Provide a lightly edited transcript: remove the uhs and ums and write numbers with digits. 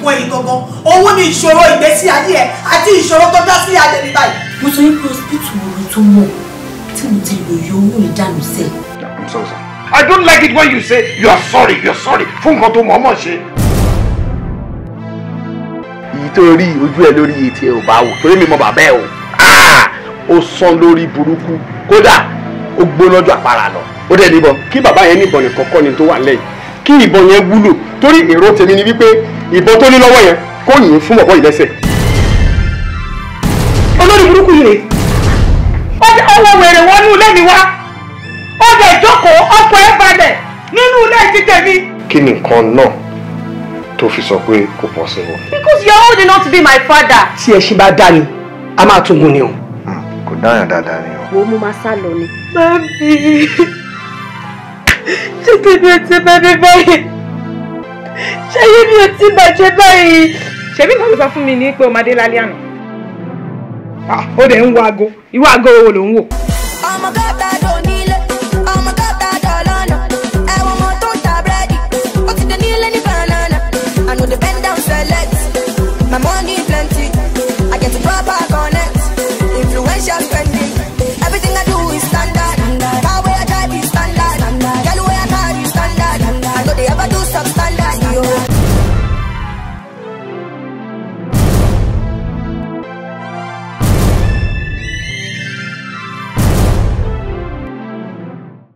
fún ẹ̀yin gangan òun ni ìṣòro ìgbésí ayé ẹ àti ìṣòro tó dá sí ayé mi báyìí. mo sọ pé hospital wo tó mọ̀ tí mo ti lò yọ owó ìdánù sẹ́. I'm sorry, sir. I don't like it when you say you are sorry fún nǹkan tó mọ̀ọ́mọ̀ ṣe. èyí tó rí ojú ẹ lórí etí ẹ ò bá wò torí mi mọ bàbá ẹ o ó sán lórí burúkú kódà ó gbóná ju àpárá lọ ó dẹ̀ níbọn kí bàbá yẹn níbọn nìkan kọ́ ni tó wà lẹ́yìn kí ìbọn yẹn wúlò torí èrò tèmi ni wípé ìbọn tó ní lọ́wọ́ yẹn kó yìn fún bọ̀bọ́ ìlẹ́sẹ̀. olórí burúkú yìí rè ọwọ́ wèrè wọnú ilé mi wá ó dẹ̀ jókòó ọkọ̀ ẹ̀ balẹ̀ nínú ilé ti tèmi. kí ni nǹkan náà tó fi sọ pé kò possible. because you are old enough to be my father. tí ẹ ṣe bá dá ni a máa tún gun ni o. kò dáyàn dáadáa ni o. wo mo máa sá lọ ni. Mami, ṣé tèmi ò ti bẹ̀rẹ̀ báyìí? Ṣé ayé mi ò ti bàjẹ́ báyìí? Ṣebí nǹkan tó sọ fún mi ní pé o máa dé lálẹ́ àná. Ó dẹ̀ ń wo aago, irú aago wo ló ń wò?